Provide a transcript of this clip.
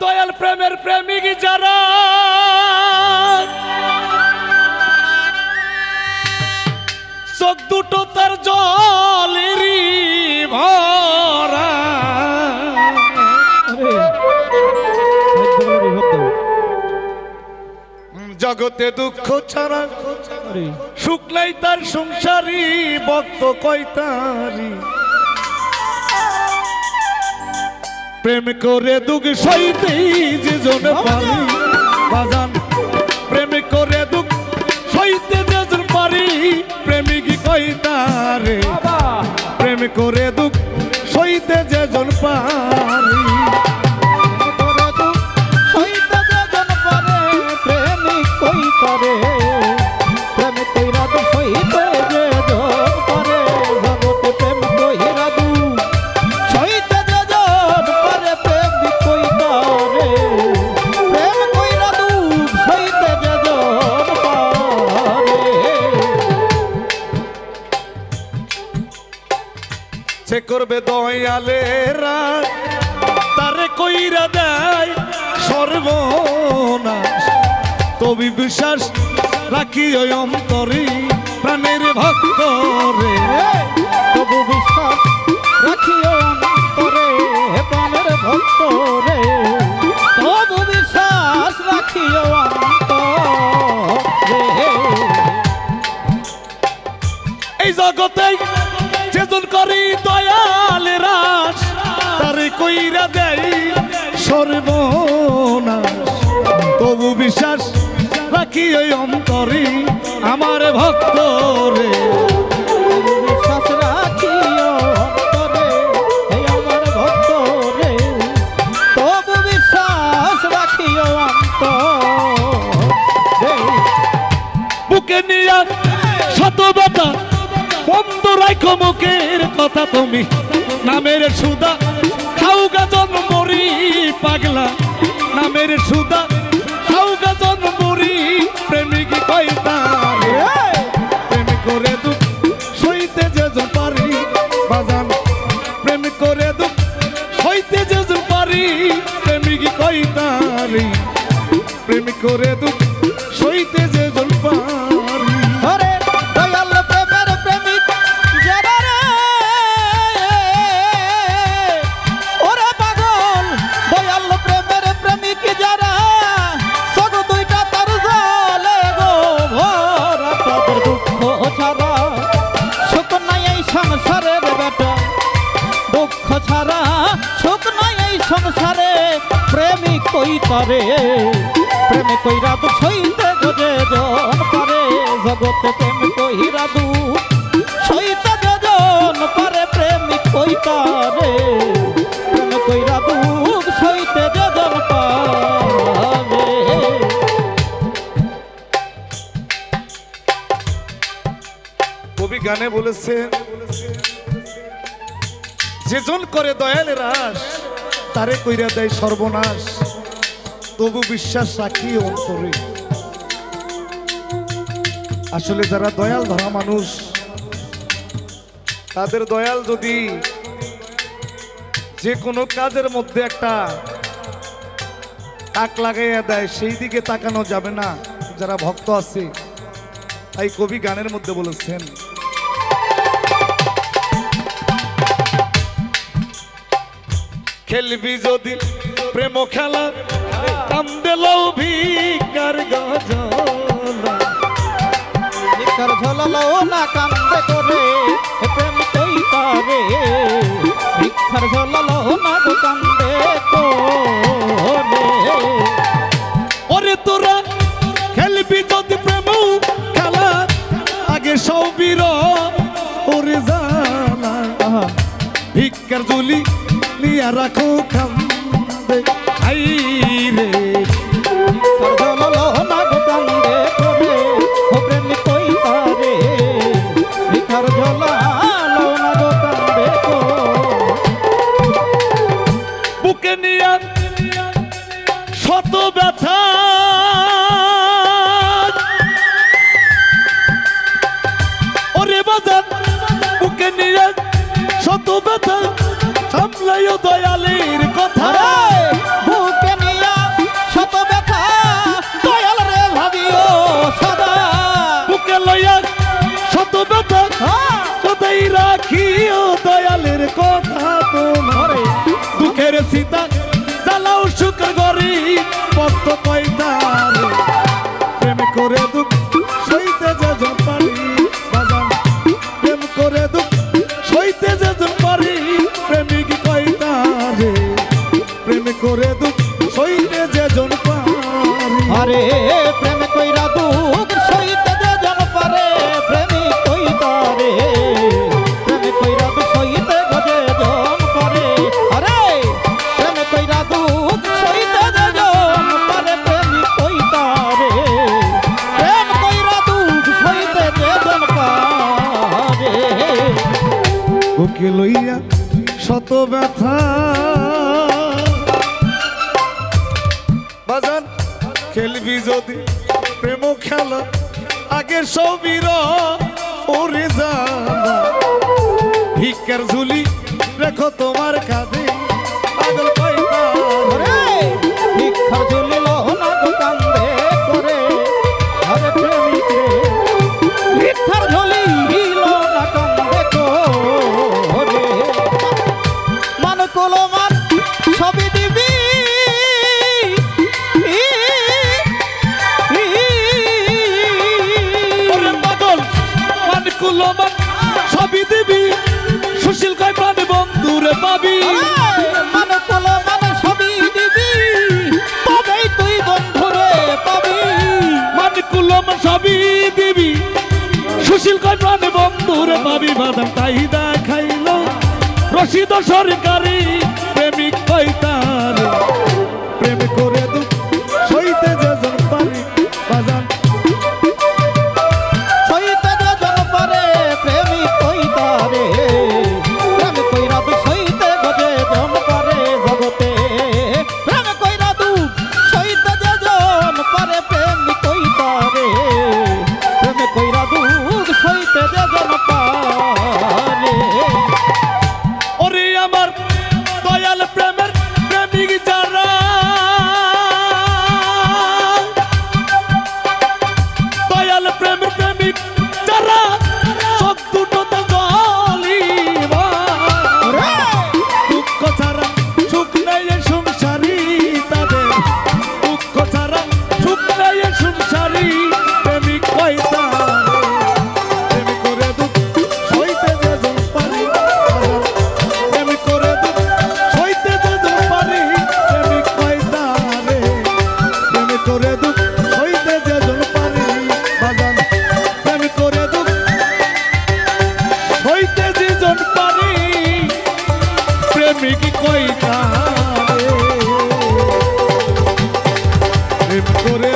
দয়াল প্রেমের প্রেমিক যারা চোখ দুটো তার জলেরই ভরা জগতে দুঃখ ছাড়া শুক্লাই তার সংসারী ভক্ত কয়তারি প্রেম করে দুঃখ সইতেই যে জন পারি বাজান প্রেম করে দুঃখ সইতে যে জন পারি প্রেমিক কয়তারে প্রেম করে দুঃখ সইতে যে জন পারি সে করবে দয়ালেরা তারে কইরা দেয় সর্বনাশ তবে বিশ্বাস রাখি ওই অন্তরে প্রাণের ভক্ত রে তবু বিশ্বাস রাখি অন্তরে প্রাণের ভক্ত রে তবু বিশ্বাস রাখি অন্তরে এই জগতে যেজন করি দয়াল রাস তারে কইরা দেয় সর্বনাশ তবু বিশ্বাস রাখি ওই অন্তরে আমার ভক্ত রে বিশ্বাস রাখি অন্তরে আমার ভক্ত রে তবু বিশ্বাস রাখি অন্তরে বুকে নিয়ে শত ব্যথা বন্ধ রাখো মুখের কথা তুমি নামের সুদা খাও গা জন্মরি পাগলা নামের সুদা খাও গা জন্মরি প্রেমিক কয়তারে প্রেম করে দুঃখ সইতে যে পারি বাজান প্রেম করে দুঃখ সইতে যে পারি প্রেমিক কয়তারে প্রেম করে দুঃখ সইতে যে পারি ওরে দয়াল প্রেমের প্রেমিক যারা রে ওরে পাগল দয়াল প্রেমের প্রেমিক যারা সব দুইটা তার জলে গো ভরা তাদের দুঃখ ছাড়া সুখ নাই এই সংসারে রে বেটা দুঃখ ছাড়া সুখ নাই এই সংসারে প্রেমিক কইতারে প্রেমে কইরা তো সইতে যে জন পারে জগতে প্রেম কইরা দু সইতে যে জন পারে প্রেমিক কইতারে প্রেমে কইরা দু সইতে যে জন পারে কবি গানে বলেছে যেজন করে দয়াল রাস তারে কইরা দেয় সর্বনাশ তবু বিশ্বাস রাখি অন্তরে আসলে যারা দয়াল ধরা মানুষ তাদের দয়াল যদি যে কোনো কাজের মধ্যে একটা তাক লাগাইয়া দেয় সেই দিকে তাকানো যাবে না যারা ভক্ত আছে তাই কবি গানের মধ্যে বলেছেন খেলবি যদি প্রেম খেলা কান্দে লও ভিকার গজলা ভিকার ঝোলালো না কান্দে করে প্রেম কইতারে ভিকার ঝোলালো না গো কান্দে করে ওরে তোরা খেলবি যদি প্রেম খেলা আগে সবির ওরে জানা ভিকার ঝুলি নিয়া রাখো খান্দে আই রে ঝোলালো না গো কান্দে করে প্রেম কইতারে ভিকার ঝোলালো না গো কান্দে বুকে নিয়া শত ব্যথা ওরে বাজান বুকে নিয়ে শত ব্যথা সামলাইও দয়ালের কথা বুকে সুখের গরি ভক্ত কয়তারে প্রেম করে দুঃখ সইতে যেজন পারি বাজান প্রেম করে দুঃখ সইতে যেজন পারি প্রেমিক কয়তারে প্রেম করে দুঃখ সইতে যেজন পারি আরে প্রেম কইরা দুঃখ সইতে যেজন পারে প্রেমিক কইতারে প্রেম কইরা দুঃখ সইতে যেজন পারে আরে প্রেম কইরা দুঃখ সইতে যেজন পারে প্রেমিক কইতারে প্রেম কইরা দুঃখ সইতে যেজন পারে বুকে লইয়া শত ব্যথা বাজান খেলবি যদি প্রেম খেলা আগে সবির ওরে যাবা ভিক্ষার ঝুলি রেখো তোমার কাঁধে পাগল কয়তারে ওরে ভিক্ষার ঝুলি লহনা গো কান্দে করে আরে প্রেমিক রে ভিক্ষার ঝুলি লহনা কান্দে করে মান কুলো মান সবই দিবি ওরে পাগল মান কুলো মান সবই দিবি সুশীল কয় প্রাণ বন্ধুরে পাবি মান কুলো মান সবই দিবি তবেই তুই বন্ধুরে পাবি মান কুলো মান সবই দিবি সুশীল কয় প্রাণ বন্ধুরে পাবি বাদাম তাই দেখাইল রশিদ সরকারি প্রেমিক কয়তারে প্রেম করে দুঃখ সইতে যেজন পারি বাজান সইতে যেজন পারে প্রেমিক কইতারে প্রেম কইরা দুঃখ সইতে যেজন পারে জগতে প্রেম কইরা দুঃখ সইতে যেজন পারে প্রেমিক কইতারে প্রেম কইরা দুঃখ সইতে যেজন পারে ওরে আমার দয়াল প্রেমের প্রেমিক যারা দয়াল প্রেমের প্রেমিক যারা চোখ দুটোতে জলিবা দুঃখ ছাড়া সুখ নেই এ সংসারী তাদের দুঃখ ছাড়া সুখ নেই এ সংসারী প্রেমিক কয়তারে প্রেম করে দুঃখ সইতে যেজন পারি প্রেম করে দুঃখ সইতে যেজন পারি প্রেমিক কয়তারে প্রেম করে দুঃখ সইতে যেজন পারি বাজান প্রেম করে দুঃখ সইতে যেজন পারি প্রেমিক কয়তারে প্রেম করে